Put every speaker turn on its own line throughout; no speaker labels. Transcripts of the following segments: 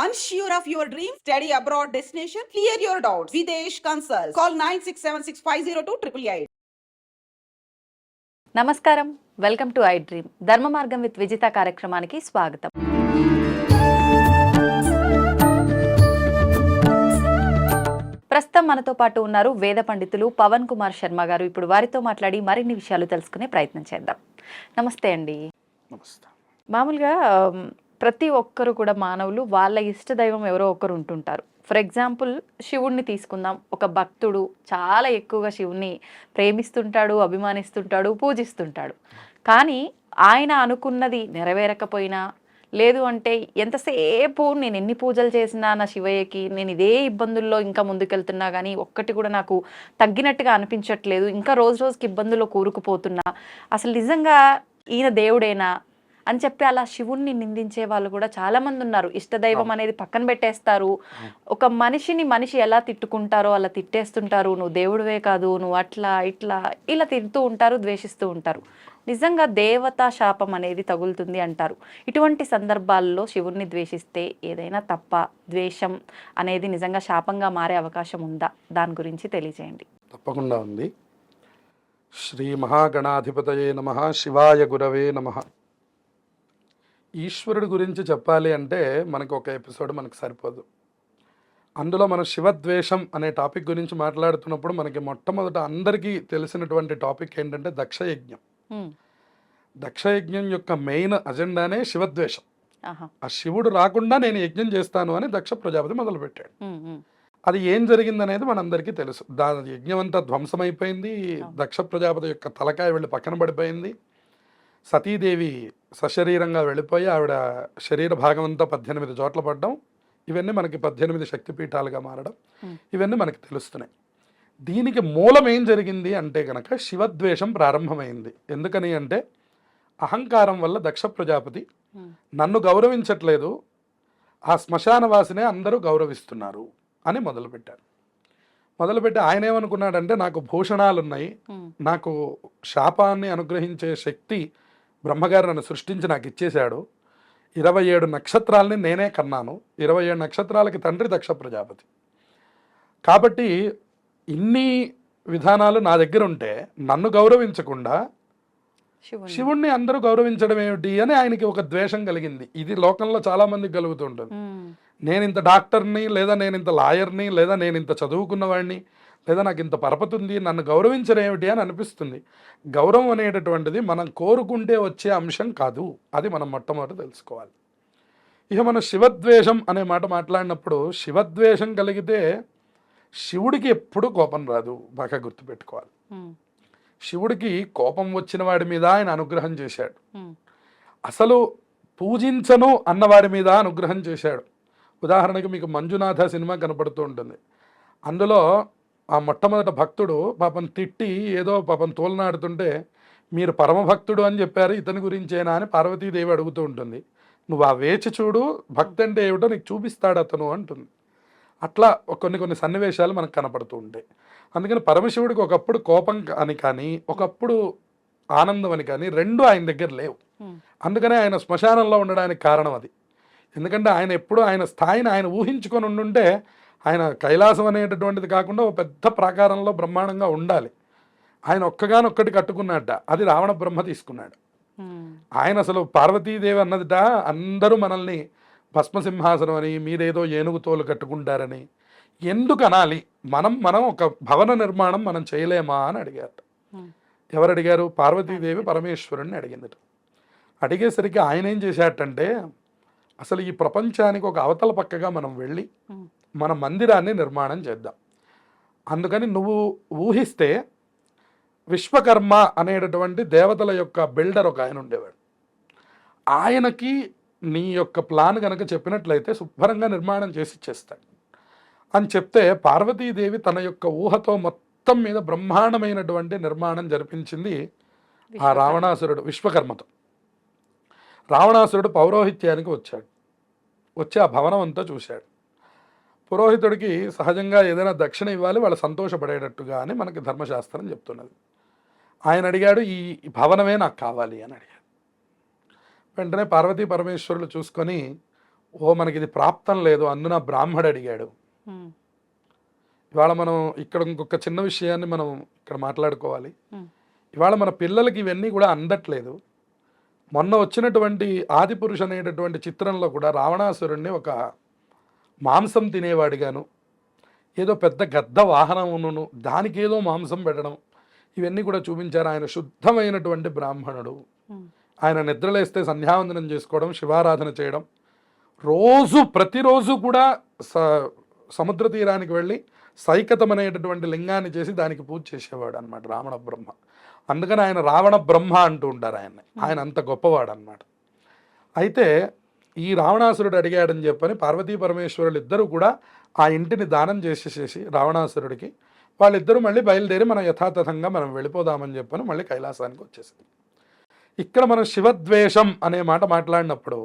Unsure of your dream? Study abroad destination? Clear your doubts. Videsh Consult. Call 9676502888.
నమస్కారం, welcome to I dream. ధర్మ మార్గం with Vijitha కార్యక్రమానికి స్వాగతం. ప్రస్తుతం మనతో పాటు ఉన్నారు వేద పండితులు పవన్ కుమార్ శర్మ గారు. ఇప్పుడు వారితో మాట్లాడి మరిన్ని విషయాలు తెలుసుకునే ప్రయత్నం చేద్దాం. నమస్తే అండి. మామూలుగా ప్రతి ఒక్కరు కూడా మానవులు వాళ్ళ ఇష్ట దైవం ఎవరో ఒకరు ఉంటుంటారు. ఫర్ ఎగ్జాంపుల్ శివుణ్ణి తీసుకుందాం. ఒక భక్తుడు చాలా ఎక్కువగా శివుణ్ణి ప్రేమిస్తుంటాడు, అభిమానిస్తుంటాడు, పూజిస్తుంటాడు. కానీ ఆయన అనుకున్నది నెరవేరకపోయినా, లేదు అంటే ఎంతసేపు నేను ఎన్ని పూజలు చేసినా నా శివయ్యకి నేను ఇదే ఇబ్బందుల్లో ఇంకా ముందుకెళ్తున్నా కానీ ఒక్కటి కూడా నాకు తగ్గినట్టుగా అనిపించట్లేదు, ఇంకా రోజు రోజుకి ఇబ్బందుల్లో కూరుకుపోతున్నా, అసలు నిజంగా ఈయన దేవుడేనా అని చెప్పి అలా శివుణ్ణి నిందించే వాళ్ళు కూడా చాలా మంది ఉన్నారు. ఇష్టదైవం అనేది పక్కన పెట్టేస్తారు. ఒక మనిషిని మనిషి ఎలా తిట్టుకుంటారో అలా తిట్టేస్తుంటారు. నువ్వు దేవుడివే కాదు, నువ్వు అట్లా ఇట్లా ఇలా తిడుతూ ఉంటారు, ద్వేషిస్తూ ఉంటారు. నిజంగా దేవతా శాపం అనేది తగులుతుంది అంటారు. ఇటువంటి సందర్భాల్లో శివుణ్ణి ద్వేషిస్తే ఏదైనా తప్ప, ద్వేషం అనేది నిజంగా శాపంగా మారే అవకాశం ఉందా? దాని గురించి తెలియజేయండి.
తప్పకుండా ఉంది. శ్రీ మహాగణాధిపతయే నమః. శివాయ గురవే నమః. ఈశ్వరుడి గురించి చెప్పాలి అంటే మనకు ఒక ఎపిసోడ్ మనకు సరిపోదు. అందులో మనం శివద్వేషం అనే టాపిక్ గురించి మాట్లాడుతున్నప్పుడు మనకి మొట్టమొదట అందరికీ తెలిసినటువంటి టాపిక్ ఏంటంటే దక్షయజ్ఞం. దక్షయజ్ఞం యొక్క మెయిన్ అజెండానే శివద్వేషం. ఆ శివుడు రాకుండా నేను యజ్ఞం చేస్తాను అని దక్ష ప్రజాపతి మొదలుపెట్టాడు. అది ఏం జరిగిందనేది మనందరికీ తెలుసు. దాని యజ్ఞం అంతా ధ్వంసమైపోయింది. దక్ష ప్రజాపతి యొక్క తలకాయ వెళ్ళి పక్కన పడిపోయింది. సతీదేవి సశరీరంగా వెళ్ళిపోయి ఆవిడ శరీర భాగం అంతా 18 చోట్ల పడ్డం, ఇవన్నీ మనకి 18 శక్తిపీఠాలుగా మారడం, ఇవన్నీ మనకి తెలుస్తున్నాయి. దీనికి మూలం ఏం జరిగింది అంటే కనుక శివద్వేషం ప్రారంభమైంది. ఎందుకని అంటే అహంకారం వల్ల దక్ష ప్రజాపతి నన్ను గౌరవించట్లేదు, ఆ శ్మశానవాసినే అందరూ గౌరవిస్తున్నారు అని మొదలుపెట్టారు. మొదలుపెట్టి ఆయన ఏమనుకున్నాడంటే నాకు భూషణాలున్నాయి, నాకు శాపాన్ని అనుగ్రహించే శక్తి బ్రహ్మగారు నన్ను సృష్టించి నాకు ఇచ్చేశాడు, 27 నక్షత్రాలని నేనే కన్నాను, 27 నక్షత్రాలకి తండ్రి దక్ష ప్రజాపతి, కాబట్టి ఇన్ని విధానాలు నా దగ్గర ఉంటే నన్ను గౌరవించకుండా శివుణ్ణి అందరూ గౌరవించడం ఏమిటి అని ఆయనకి ఒక ద్వేషం కలిగింది. ఇది లోకంలో చాలా మందికి కలుగుతుంటుంది. నేను ఇంత డాక్టర్ని, లేదా నేను ఇంత లాయర్ని, లేదా నేను ఇంత చదువుకున్నవాడిని, లేదా నాకు ఇంత పరపతి ఉంది, నన్ను గౌరవించడం ఏమిటి అని అనిపిస్తుంది. గౌరవం అనేటటువంటిది మనం కోరుకుంటే వచ్చే అంశం కాదు. అది మనం మొట్టమొదటి తెలుసుకోవాలి. ఇక మనం శివద్వేషం అనే మాట మాట్లాడినప్పుడు శివద్వేషం కలిగితే శివుడికి ఎప్పుడూ కోపం రాదు, బాగా గుర్తుపెట్టుకోవాలి. శివుడికి కోపం వచ్చిన వాడి మీద ఆయన అనుగ్రహం చేశాడు. అసలు పూజించను అన్నవాడి మీద అనుగ్రహం చేశాడు. ఉదాహరణకు మీకు మంజునాథ సినిమా కనపడుతూ ఉంటుంది. అందులో ఆ మొట్టమొదట భక్తుడు పాపం తిట్టి ఏదో పాపం తోలనాడుతుంటే మీరు పరమభక్తుడు అని చెప్పారు, ఇతని గురించేనా అని పార్వతీదేవి అడుగుతూ ఉంటుంది. నువ్వు ఆ వేచి చూడు, భక్తి అంటే ఏమిటో నీకు చూపిస్తాడు అతను అంటుంది. అట్లా కొన్ని సన్నివేశాలు మనకు కనపడుతూ ఉంటాయి. అందుకని పరమశివుడికి ఒకప్పుడు కోపం అని కానీ ఒకప్పుడు ఆనందం అని కానీ రెండు ఆయన దగ్గర లేవు. అందుకనే ఆయన శ్మశానంలో ఉండడానికి కారణం అది. ఎందుకంటే ఆయన ఎప్పుడు ఆయన స్థాయిని ఆయన ఊహించుకొని ఉండుంటే ఆయన కైలాసం అనేటటువంటిది కాకుండా ఒక పెద్ద ప్రాకారంలో బ్రహ్మాండంగా ఉండాలి. ఆయన ఒక్కగానొక్కటి కట్టుకున్నట్ట, అది రావణ బ్రహ్మ తీసుకున్నాడు. ఆయన అసలు పార్వతీదేవి అన్నదిట అందరూ మనల్ని భస్మసింహాసనం అని, మీరేదో ఏనుగు తోలు కట్టుకుంటారని ఎందుకు అనాలి, మనం ఒక భవన నిర్మాణం మనం చేయలేమా అని అడిగారు. ఎవరు అడిగారు? పార్వతీదేవి పరమేశ్వరుణ్ణి అడిగిందట. అడిగేసరికి ఆయన ఏం చేశాటంటే అసలు ఈ ప్రపంచానికి ఒక అవతల పక్కగా మనం వెళ్ళి మన మందిరాన్ని నిర్మాణం చేద్దాం. అందుకని నువ్వు ఊహిస్తే విశ్వకర్మ అనేటటువంటి దేవతల యొక్క బిల్డర్ ఒక ఆయన ఉండేవాడు. ఆయనకి నీ యొక్క ప్లాన్ కనుక చెప్పినట్లయితే శుభ్రంగా నిర్మాణం చేసి ఇచ్చేస్తాడు అని చెప్తే పార్వతీదేవి తన యొక్క ఊహతో మొత్తం మీద బ్రహ్మాండమైనటువంటి నిర్మాణం జరిపించింది ఆ రావణాసురుడు విశ్వకర్మతో. రావణాసురుడు పౌరోహిత్యానికి వచ్చాడు. వచ్చి ఆ భవనం అంతా చూశాడు. పురోహితుడికి సహజంగా ఏదైనా దక్షిణ ఇవ్వాలి, వాళ్ళు సంతోషపడేటట్టుగా అని మనకి ధర్మశాస్త్రం చెప్తున్నది. ఆయన అడిగాడు, ఈ భవనమే నాకు కావాలి అని అడిగాడు. వెంటనే పార్వతీ పరమేశ్వరులు చూసుకొని ఓ మనకి ఇది ప్రాప్తం లేదు అందున బ్రాహ్మడు అడిగాడు.
ఉమ్,
ఇవాళ మనం ఇక్కడ ఇంకొక చిన్న విషయాన్ని మనం ఇక్కడ మాట్లాడుకోవాలి.
ఉమ్,
ఇవాళ మన పిల్లలకి ఇవన్నీ కూడా అందట్లేదు. మొన్న వచ్చినటువంటి ఆదిపురుష్ అనేటటువంటి చిత్రంలో కూడా రావణాసురుణ్ణి ఒక మాంసం తినేవాడిగాను, ఏదో పెద్ద గద్ద వాహనమును దానికి ఏదో మాంసం పెట్టడం, ఇవన్నీ కూడా చూపించారు. ఆయన శుద్ధమైనటువంటి బ్రాహ్మణుడు.
ఉమ్,
ఆయన నిద్రలేస్తే సంధ్యావందనం చేసుకోవడం, శివారాధన చేయడం, ప్రతిరోజు కూడా సముద్ర తీరానికి వెళ్ళి సైకతం అనేటటువంటి లింగాన్ని చేసి దానికి పూజ చేసేవాడు అనమాట రావణ బ్రహ్మ. అందుకని ఆయన రావణ బ్రహ్మ అంటూ ఉంటారు ఆయన్ని. ఆయన అంత గొప్పవాడు అనమాట. అయితే ఈ రావణాసురుడు అడిగాడని చెప్పని పార్వతీ పరమేశ్వరులు ఇద్దరు కూడా ఆ ఇంటిని దానం చేసేసేసి రావణాసురుడికి వాళ్ళిద్దరూ మళ్ళీ బయలుదేరి మనం యథాతథంగా మనం వెళ్ళిపోదామని చెప్పని మళ్ళీ కైలాసానికి వచ్చేసింది. ఇక్కడ మనం శివద్వేషం అనే మాట మాట్లాడినప్పుడు,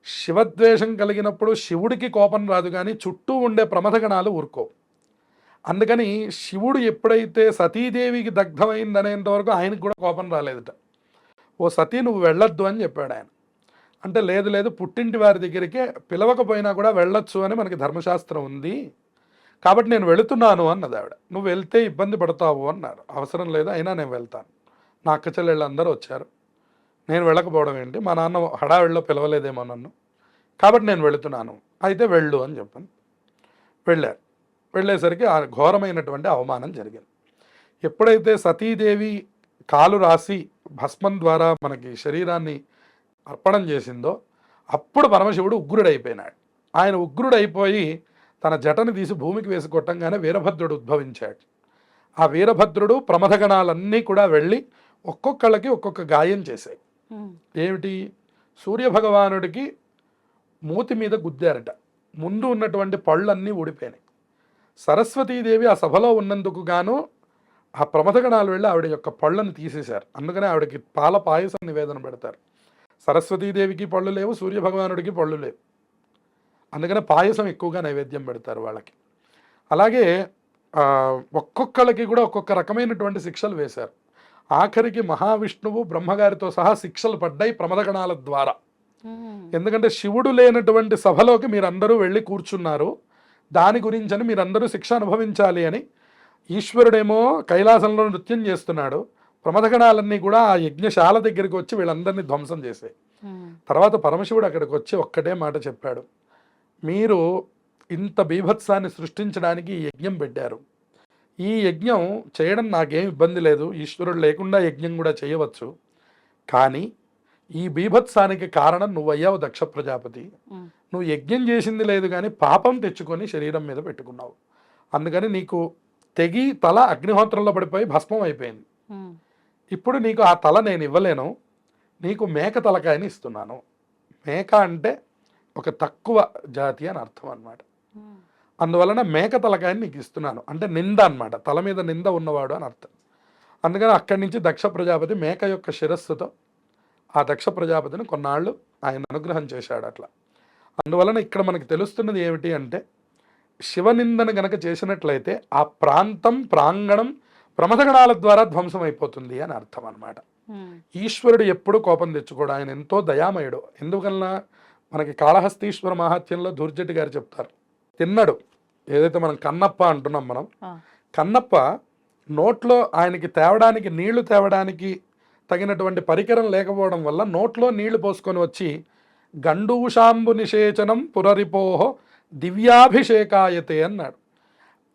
శివద్వేషం కలిగినప్పుడు శివుడికి కోపం రాదు, కానీ చుట్టూ ఉండే ప్రమథగణాలు ఊరుకోవు. అందుకని శివుడు ఎప్పుడైతే సతీదేవికి దగ్ధమైందనేంత వరకు ఆయనకు కూడా కోపం రాలేదట. ఓ సతీ నువ్వు వెళ్ళొద్దు అని చెప్పాడు ఆయన. అంటే లేదు లేదు, పుట్టింటి వారి దగ్గరికి పిలవకపోయినా కూడా వెళ్ళొచ్చు అని మనకి ధర్మశాస్త్రం ఉంది, కాబట్టి నేను వెళుతున్నాను అన్నది ఆవిడ. నువ్వు వెళ్తే ఇబ్బంది పడతావు అన్నారు. అవసరం లేదు, అయినా నేను వెళ్తాను, నా అక్క చెల్లెళ్ళు అందరూ వచ్చారు, నేను వెళ్ళకపోవడం ఏంటి, మా నాన్న హడావిడిలో పిలవలేదేమో నన్ను, కాబట్టి నేను వెళుతున్నాను, అయితే వెళ్ళు అని చెప్పాను. వెళ్ళారు. వెళ్ళేసరికి ఆ ఘోరమైనటువంటి అవమానం జరిగింది. ఎప్పుడైతే సతీదేవి కాలు రాసి భస్మం ద్వారా మనకి శరీరాన్ని అర్పణం చేసిందో అప్పుడు పరమశివుడు ఉగ్రుడైపోయినాడు. ఆయన ఉగ్రుడైపోయి తన జటను తీసి భూమికి వేసి కొట్టంగానే వీరభద్రుడు ఉద్భవించాడు. ఆ వీరభద్రుడు ప్రమథగణాలన్నీ కూడా వెళ్ళి ఒక్కొక్కళ్ళకి ఒక్కొక్క గాయం చేశాయి. ఏమిటి? సూర్యభగవానుడికి మూతి మీద గుద్దారట, ముందు ఉన్నటువంటి పళ్ళన్నీ ఊడిపోయినాయి. సరస్వతీదేవి ఆ సభలో ఉన్నందుకు గాను ఆ ప్రమథగణాలు వెళ్ళి ఆవిడ యొక్క పళ్ళను తీసేశారు. అందుకనే ఆవిడకి పాల పాయసం నివేదన పెడతారు. సరస్వతీదేవికి పళ్ళు లేవు, సూర్యభగవానుడికి పళ్ళు లేవు, అందుకనే పాయసం ఎక్కువగా నైవేద్యం పెడతారు వాళ్ళకి. అలాగే ఒక్కొక్కళ్ళకి కూడా ఒక్కొక్క రకమైనటువంటి శిక్షలు వేశారు. ఆఖరికి మహావిష్ణువు బ్రహ్మగారితో సహా శిక్షలు పడ్డాయి ప్రమథగణాల ద్వారా. ఎందుకంటే శివుడు లేనటువంటి సభలోకి మీరందరూ వెళ్ళి కూర్చున్నారు, దాని గురించని మీరందరూ శిక్ష అనుభవించాలి అని ఈశ్వరుడేమో కైలాసంలో నృత్యం చేస్తున్నాడు, ప్రమథగణాలన్నీ కూడా ఆ యజ్ఞశాల దగ్గరికి వచ్చి వీళ్ళందరినీ ధ్వంసం చేశాయి. తర్వాత పరమశివుడు అక్కడికి వచ్చి ఒక్కటే మాట చెప్పాడు, మీరు ఇంత బీభత్సాన్ని సృష్టించడానికి ఈ యజ్ఞం పెట్టారు, ఈ యజ్ఞం చేయడం నాకేం ఇబ్బంది లేదు, ఈశ్వరుడు లేకుండా యజ్ఞం కూడా చేయవచ్చు, కానీ ఈ బీభత్సానికి కారణం నువ్వయ్యావు దక్ష ప్రజాపతి. నువ్వు యజ్ఞం చేసింది లేదు కానీ పాపం తెచ్చుకొని శరీరం మీద పెట్టుకున్నావు, అందుకని నీకు తెగి తల అగ్నిహోత్రంలో పడిపోయి భస్మం అయిపోయింది. ఇప్పుడు నీకు ఆ తల నేను ఇవ్వలేను, నీకు మేక తలకాయని ఇస్తున్నాను. మేక అంటే ఒక తక్కువ జాతి అని అర్థం అన్నమాట. అందువలన మేక తలకాయని నీకు ఇస్తున్నాను అంటే నింద అన్నమాట, తల మీద నింద ఉన్నవాడు అని అర్థం. అందుకని అక్కడి నుంచి దక్ష ప్రజాపతి మేక యొక్క శిరస్సుతో ఆ దక్ష ప్రజాపతిని కొన్నాళ్ళు ఆయన అనుగ్రహం చేశాడు అట్లా. అందువలన ఇక్కడ మనకి తెలుస్తున్నది ఏమిటి అంటే, శివనిందను గనక చేసినట్లయితే ఆ ప్రాంతం ప్రాంగణం ప్రమథగణాల ద్వారా ధ్వంసం అయిపోతుంది అని అర్థం అన్నమాట. ఈశ్వరుడు ఎప్పుడు కోపం తెచ్చుకోడు, ఆయన ఎంతో దయామయుడు. ఎందుకన్నా మనకి కాళహస్తీశ్వర మహాత్యంలో దుర్జటి గారు చెప్తారు, తిన్నాడు ఏదైతే మనం కన్నప్ప అంటున్నాం, మనం కన్నప్ప నోట్లో ఆయనకి తేవడానికి నీళ్లు తేవడానికి తగినటువంటి పరికరం లేకపోవడం వల్ల నోట్లో నీళ్లు పోసుకొని వచ్చి గండూషాంబు నిషేచనం పురరిపోహో దివ్యాభిషేకాయతే అన్నాడు.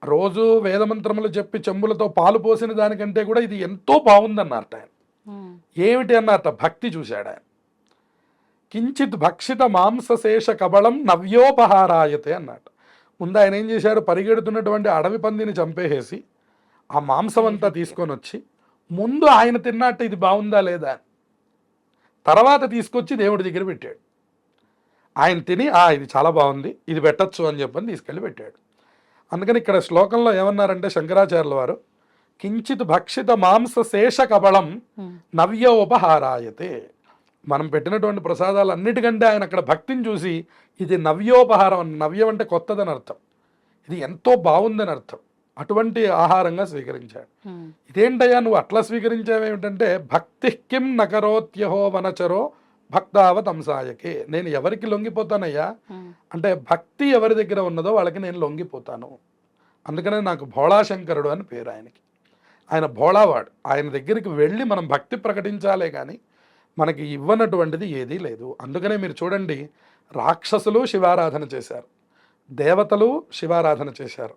రోజు వేదమంత్రములు చెప్పి చెంబులతో పాలు పోసిన దానికంటే కూడా ఇది ఎంతో బాగుందన్నట్టు ఆయన. ఏమిటి అన్నట్ట? భక్తి చూశాడు ఆయన. కించిత్ భక్షిత మాంసశేష కబళం నవ్యోపహారాయతే అన్నట్టు. ముందు ఆయన ఏం చేశాడు? పరిగెడుతున్నటువంటి అడవి పందిని చంపేసేసి ఆ మాంసం అంతా తీసుకొని వచ్చి ముందు ఆయన తిన్నట్టు ఇది బాగుందా లేదా అని తర్వాత తీసుకొచ్చి దేవుడి దగ్గర పెట్టాడు. ఆయన తిని ఇది చాలా బాగుంది, ఇది పెట్టచ్చు అని చెప్పని తీసుకెళ్ళి పెట్టాడు. అందుకని ఇక్కడ శ్లోకంలో ఏమన్నారంటే శంకరాచార్యుల వారు, కించిత్ భక్షిత మాంస శేష కబళం నవ్యోపహారాయతే. మనం పెట్టినటువంటి ప్రసాదాలు అన్నిటికంటే ఆయన అక్కడ భక్తిని చూసి ఇది నవ్యోపహారం, నవ్యం అంటే కొత్తదని అర్థం, ఇది ఎంతో బాగుందని అర్థం, అటువంటి ఆహారంగా స్వీకరించాడు. ఇదేంటయ్యా నువ్వు అట్లా స్వీకరించావేమిటంటే, భక్తి కిం నకరోత్యహో వనచరో భక్తావతంసాయకే, నేను ఎవరికి లొంగిపోతానయ్యా అంటే భక్తి ఎవరి దగ్గర ఉన్నదో వాళ్ళకి నేను లొంగిపోతాను. అందుకనే నాకు భోళాశంకరుడు అని పేరు ఆయనకి. ఆయన భోళావాడు. ఆయన దగ్గరికి వెళ్ళి మనం భక్తి ప్రకటించాలే కానీ మనకి ఇవ్వనటువంటిది ఏదీ లేదు. అందుకనే మీరు చూడండి, రాక్షసులు శివారాధన చేశారు, దేవతలు శివారాధన చేశారు,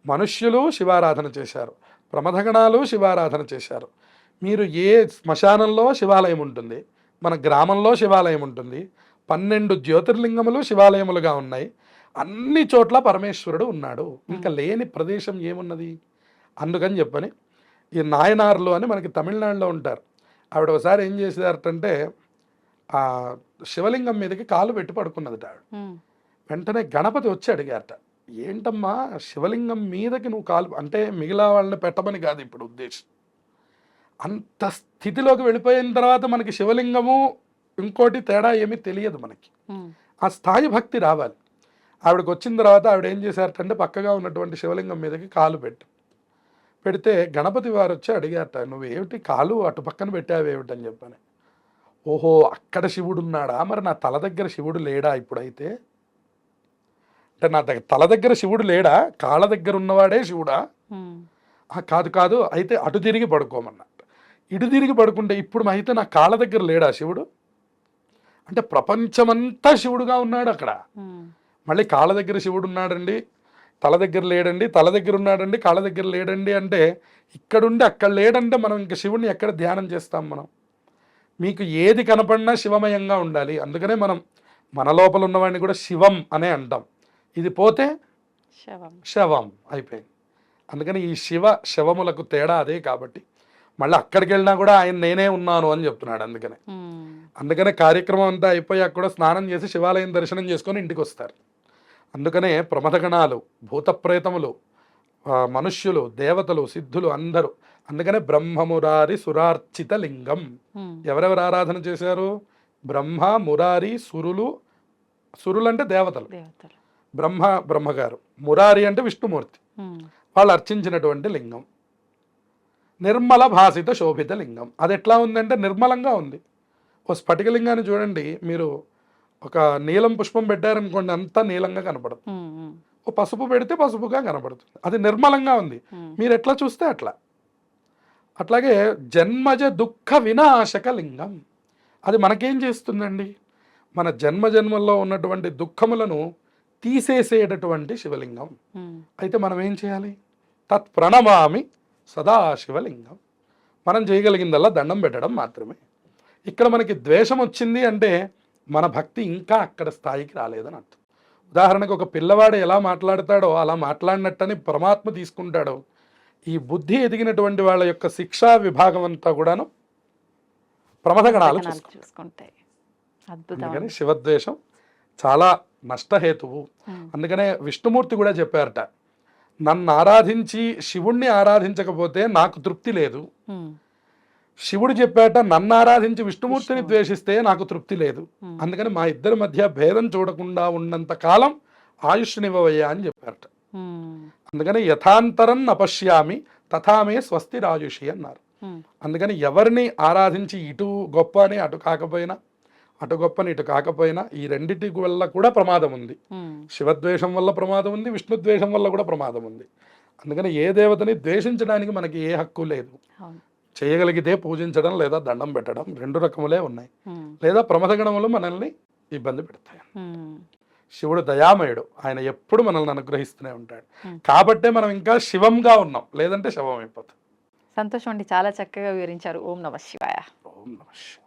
మనుష్యులు శివారాధన చేశారు, ప్రమథగణాలు శివారాధన చేశారు. మీరు ఏ శ్మశానంలో శివాలయం ఉంటుంది, మన గ్రామంలో శివాలయం ఉంటుంది, 12 జ్యోతిర్లింగములు శివాలయములుగా ఉన్నాయి, అన్ని చోట్ల పరమేశ్వరుడు ఉన్నాడు, ఇంకా లేని ప్రదేశం ఏమున్నది? అందుకని చెప్పని ఈ నాయనార్లు అని మనకి తమిళనాడులో ఉంటారు. ఆవిడ ఒకసారి ఏం చేసేదారంటే ఆ శివలింగం మీదకి కాలు పెట్టి పడుకున్నది ఆవిడ. వెంటనే గణపతి వచ్చి అడిగారట, ఏంటమ్మా శివలింగం మీదకి నువ్వు కాలు, అంటే మిగిలిన వాళ్ళని పెట్టమని కాదు ఇప్పుడు ఉద్దేశం. అంత స్థితిలోకి వెళ్ళిపోయిన తర్వాత మనకి శివలింగము ఇంకోటి తేడా ఏమీ తెలియదు మనకి. ఆ స్థాయి భక్తి రావాలి. ఆవిడకి వచ్చిన తర్వాత ఆవిడ ఏం చేశారటంటే పక్కగా ఉన్నటువంటి శివలింగం మీదకి కాలు పెడితే గణపతి వారు వచ్చి అడిగారట, నువ్వేమిటి కాలు అటు పక్కన పెట్టావేమిటని చెప్పని. ఓహో, అక్కడ శివుడు ఉన్నాడా, మరి నా తల దగ్గర శివుడు లేడా ఇప్పుడైతే? అంటే నా తల దగ్గర శివుడు లేడా, కాళ్ళ దగ్గర ఉన్నవాడే శివుడా? కాదు కాదు, అయితే అటు తిరిగి పడుకోమన్నట్టు. ఇటు తిరిగి పడుకుంటే ఇప్పుడు అయితే నా కాళ్ళ దగ్గర లేడా శివుడు? అంటే ప్రపంచమంతా శివుడుగా ఉన్నాడు అక్కడ. మళ్ళీ కాళ్ళ దగ్గర శివుడు ఉన్నాడండి, తల దగ్గర లేడండి, తల దగ్గర ఉన్నాడండి, కాళ్ళ దగ్గర లేడండి అంటే ఇక్కడుండి అక్కడ లేడంటే మనం ఇంకా శివుడిని ఎక్కడ ధ్యానం చేస్తాం మనం? మీకు ఏది కనపడినా శివమయంగా ఉండాలి. అందుకనే మనం మన లోపల ఉన్నవాడిని కూడా శివం అనే అంటాం. ఇది పోతే శవం అయిపోయింది. అందుకని ఈ శవములకు తేడా అదే. కాబట్టి మళ్ళీ అక్కడికి వెళ్ళినా కూడా ఆయన నేనే ఉన్నాను అని చెప్తున్నాడు. అందుకనే కార్యక్రమం అంతా అయిపోయాక కూడా స్నానం చేసి శివాలయం దర్శనం చేసుకొని ఇంటికి వస్తారు. అందుకనే ప్రమథగణాలు, భూతప్రేతములు, మనుష్యులు, దేవతలు, సిద్ధులు అందరూ. అందుకనే బ్రహ్మమురారి సురార్చిత లింగం. ఎవరెవరు ఆరాధన చేశారు? బ్రహ్మ, మురారి, సురులు. సురులు అంటే దేవతలు, బ్రహ్మగారు. మురారి అంటే విష్ణుమూర్తి. వాళ్ళు అర్చించినటువంటి లింగం. నిర్మల భాసిత శోభిత లింగం. అది ఎట్లా ఉందంటే నిర్మలంగా ఉంది. ఓ స్ఫటికలింగాన్ని చూడండి మీరు, ఒక నీలం పుష్పం పెట్టారనుకోండి అంతా నీలంగా కనపడుతుంది, ఓ పసుపు పెడితే పసుపుగా కనపడుతుంది. అది నిర్మలంగా ఉంది. మీరు ఎట్లా చూస్తే అట్లా. అట్లాగే జన్మజ దుఃఖ వినాశక లింగం. అది మనకేం చేస్తుందండి? మన జన్మల్లో ఉన్నటువంటి దుఃఖములను తీసేసేటటువంటి శివలింగం. అయితే మనం ఏం చేయాలి? తత్ ప్రణమామి సదాశివలింగం. మనం చేయగలిగిందల్లా దండం పెట్టడం మాత్రమే. ఇక్కడ మనకి ద్వేషం వచ్చింది అంటే మన భక్తి ఇంకా అక్కడ స్థాయికి రాలేదని అర్థం. ఉదాహరణకు ఒక పిల్లవాడు ఎలా మాట్లాడతాడో అలా మాట్లాడినట్టని పరమాత్మ తీసుకుంటాడో, ఈ బుద్ధి ఎదిగినటువంటి వాళ్ళ యొక్క శిక్షా విభాగం అంతా కూడాను ప్రమథగణాలు చూసుకుంటాయి. అందుకని శివద్వేషం చాలా నష్టహేతువు. అందుకనే విష్ణుమూర్తి కూడా చెప్పారట, నన్ను ఆరాధించి శివుణ్ణి ఆరాధించకపోతే నాకు తృప్తి లేదు. శివుడు చెప్పాట, నన్ను ఆరాధించి విష్ణుమూర్తిని ద్వేషిస్తే నాకు తృప్తి లేదు. అందుకని మా ఇద్దరి మధ్య భేదం చూడకుండా ఉన్నంత కాలం ఆయుష్నివ్వవయ్యా అని చెప్పారట. అందుకని యథాంతరం నపశ్యామి తథామే స్వస్తి రాయుషి అన్నారు. అందుకని ఎవరిని ఆరాధించి ఇటు గొప్ప అని అటు కాకపోయినా, అటు గొప్పని ఇటు కాకపోయినా, ఈ రెండిటి వల్ల కూడా ప్రమాదం ఉంది. శివద్వేషం వల్ల ప్రమాదం ఉంది, విష్ణుద్వేషం వల్ల కూడా ప్రమాదం ఉంది. అందుకని ఏ దేవతని ద్వేషించడానికి మనకి ఏ హక్కు లేదు. చేయగలిగితే పూజించడం లేదా దండం పెట్టడం, 2 రకములే ఉన్నాయి. లేదా ప్రమథగణములు మనల్ని ఇబ్బంది పెడతాయి. శివుడు దయామయుడు, ఆయన ఎప్పుడు మనల్ని అనుగ్రహిస్తూనే ఉంటాడు. కాబట్టే మనం ఇంకా శివంగా ఉన్నాం, లేదంటే శవం అయిపోతాం.
సంతోషం అండి, చాలా చక్కగా వివరించారు. ఓం నమః శివాయ.
ఓం నమః శివాయ.